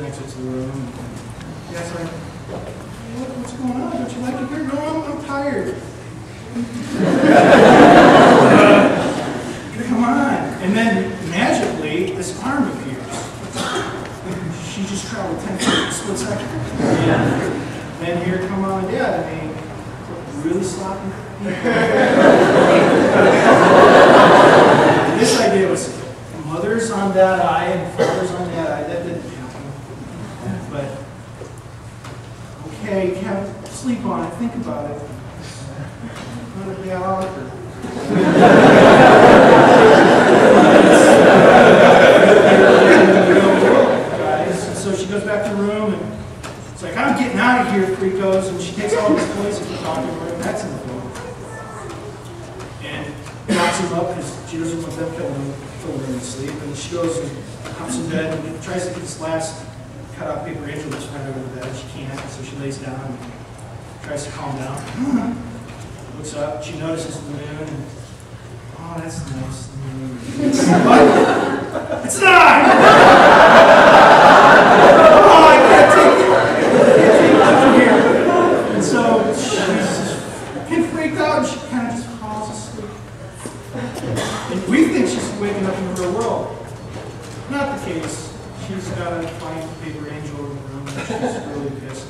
exits the room. Dad's like, what's going on? Don't you like it here? No, I'm tired. Come on. And then magically, this arm appears. She just traveled 10 feet in a split second. And then here come Mom and Dad. I mean, really sloppy. This idea was mother's on that eye and father's on that eye. That didn't happen. But, okay, Kevin, sleep on it. Think about it. Not a bad offer. So she goes back to the room and it's like, I'm getting out of here, freakos. And she takes all these toys and talking to her, and that's in the room. And locks him up because she doesn't want them killing him in sleep. And she goes and hops in bed and tries to get this last cut-out paper angel that's right over the bed. She can't, so she lays down and tries to calm down. Looks up, she notices the moon, and oh, that's nice. The moon. What? It's not! Oh, I can't take it. Here. And so she's getting freaked out, and she kind of just falls asleep. And we think she's waking up in the real world. Not the case. She's got a fine paper angel in the room, and she's really pissed.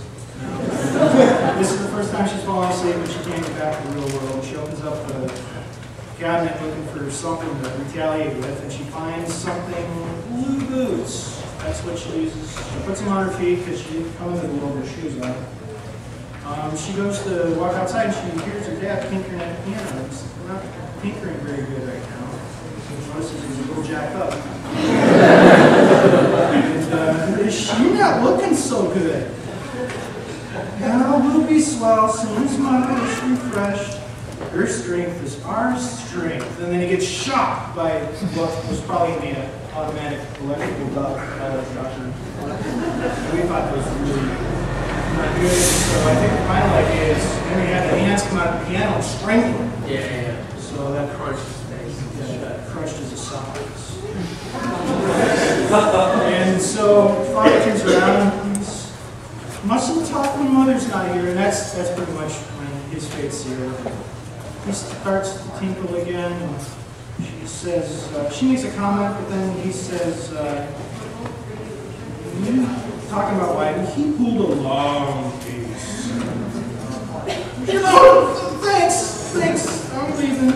This is the first time she's fallen asleep and she can't get back to the real world. She opens up the cabinet looking for something to retaliate with, and she finds something blue boots. That's what she uses. She puts them on her feet because she didn't come into the world with her shoes on. She goes to walk outside and she hears her dad tinkering at the piano. He's not tinkering very good right now. She notices he's a little jacked up. And she's not looking so good. Now we'll be swell soon as Mother is refreshed. Her strength is our strength. And then he gets shocked by what was probably going to be an automatic electrical shocker. We thought it was really not good. So I think the final idea is then we have the hands come out of the piano and strangle him. Yeah. So that crushed his face. Yeah, crushed his esophagus. And so Father turns around. Mustn't talk when Mother's not here, and that's pretty much when his fate's here. He starts to tinkle again, and she says, she makes a comment, but then he says, talking about why he pulled a long piece. You know, thanks, I'm leaving.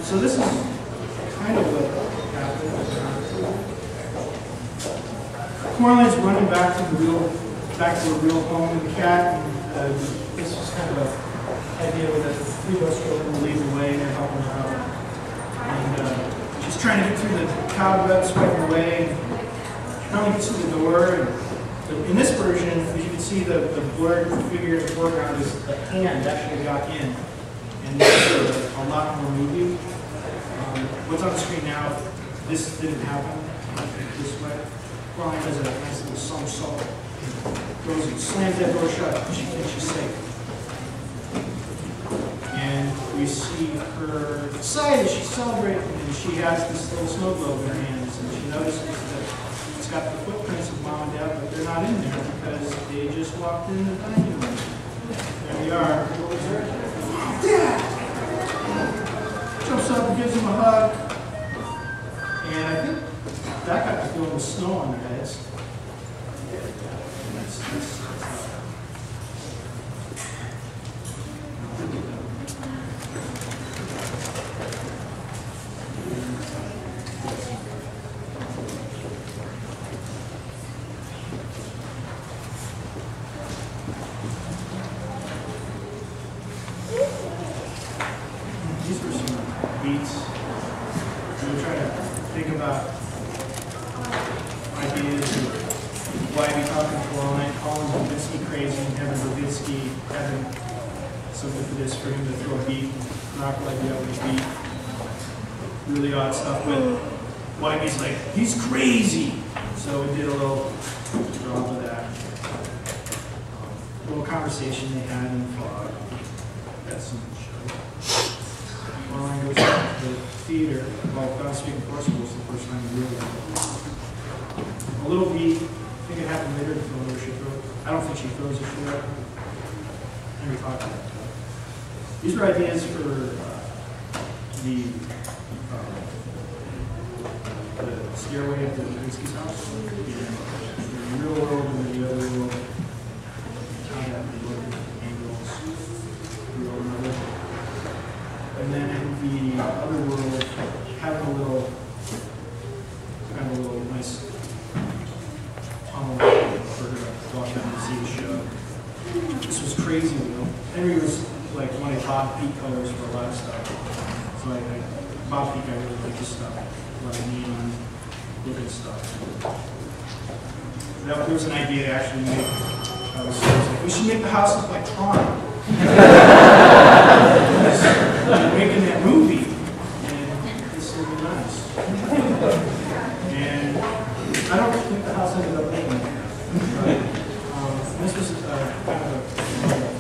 So this is kind of what happened. Coraline's running back to her real home with the cat, and this was kind of an idea that the three of us were going to lead the way and they're helping her out. And she's trying to get through the cobwebs, swiping away, and finally gets to the door. And in this version, as you can see, the blurred figure in the foreground is a hand actually got in. And there's a lot more movie. What's on the screen now, this didn't happen this way. Coraline does a nice little somersault, goes and slams that door shut, and she thinks she's safe. And we see her excited as she's celebrating, and she has this little snow globe in her hands, and she notices that it's got the footprints of Mom and Dad, but they're not in there because they just walked in the dining room. There we are. Dad! Jumps up and gives him a hug. And I think that got to feel the snow on their heads. ideas of why we talking to Coraline, calling Babitsky crazy, and having Babitsky having something for this for him to throw a beat, knock like the other beat. Really odd stuff, but Wybie's like, he's crazy! So we did a little drama of that. A little conversation they had in the fog. That's some show. Coraline goes out to the theater while God Speaking Forcible was the first time we really a little beat. I think it happened later in the film where she throws. I don't think she throws a shoe at him. And we talked about that. These were ideas for the stairway of the Babitsky's house. The real world and the other world. How that would look, angles, real another. And then in the other world, having a little, kind of a little nice tunnel for her to walk down and see the show. This was crazy, though. Henry was like wanted Bob Peak colors for a lot of stuff. So Bob Peak, I really like this stuff. A lot of neon looking stuff. There was an idea to actually make, we should make the house look like Tron. Making that movie, and this will be nice. And I don't think the house ended up making it. But, this was kind of a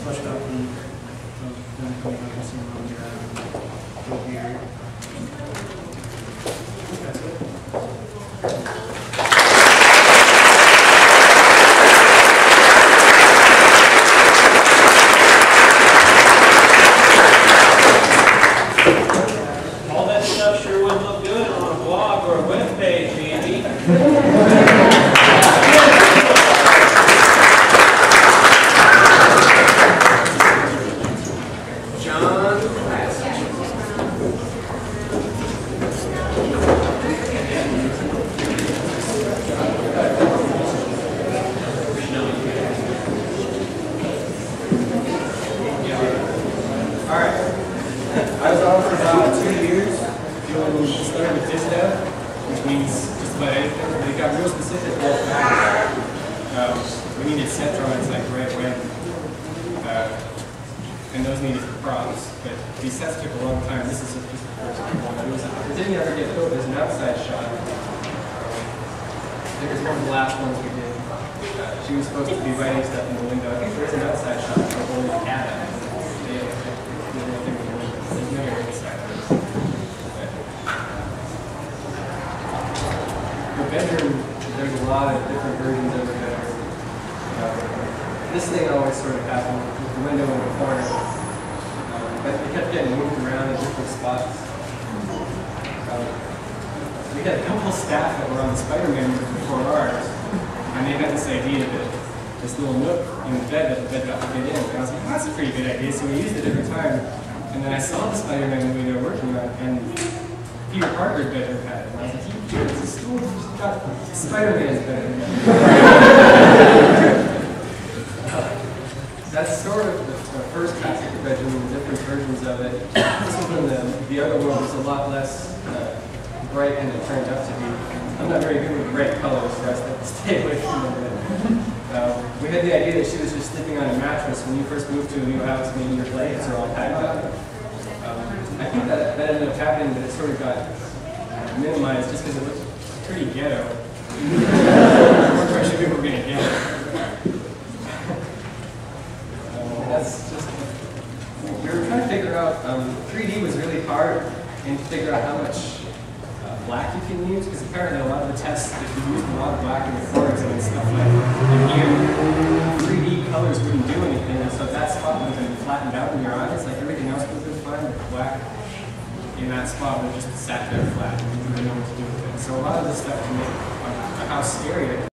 fleshed out thing of them coming up with some around here. Over here. I think that's it. Jon Klassen. Alright. I was on for about 2 years doing starting with this dev, which means just about anything. But it got real specific. We needed set drawings like red, and those needed props. But these sets took a long time. This is just the first one. It didn't ever get built. There's an outside shot. I think it's one of the last ones we did. She was supposed to be writing stuff in the window. I think there's an outside shot for holding the cat out. There's never inside. The bedroom, there's a lot of different versions of the bedroom. This thing always sort of happened with the window in the corner. But it kept getting moved around in different spots. We had a couple of staff that were on the Spider-Man movie before ours, and they had this idea that this little nook in the bed that the bed got to fit in. And I was like, oh, that's a pretty good idea, so we used it every time. And then I saw the Spider-Man movie they were working on, and Peter Parker's bedroom had it. And I was like, Peter, it's a stool, it's got Spider-Man's bedroom. That's sort of the first classic bedroom, the different versions of it. This one, the other one was a lot less bright than it turned out to be. I'm not very good with bright colors, so I have to stay away from it. We had the idea that she was just sleeping on a mattress when you first moved to a new house, maybe your blankets are all packed up. I think that ended up happening, but it sort of got minimized just because it looked pretty ghetto. We weren't quite sure people were going to get it. That's just, we were trying to figure out, 3D was really hard, and to figure out how much black you can use, because apparently a lot of the tests, if you used a lot of black in the corners and stuff like here, 3D colors wouldn't do anything, and so that spot would have been flattened out in your eyes, like everything else would have been fine, but black in that spot would have just sat there flat, and you didn't know what to do with it. So a lot of this stuff can make a house scarier.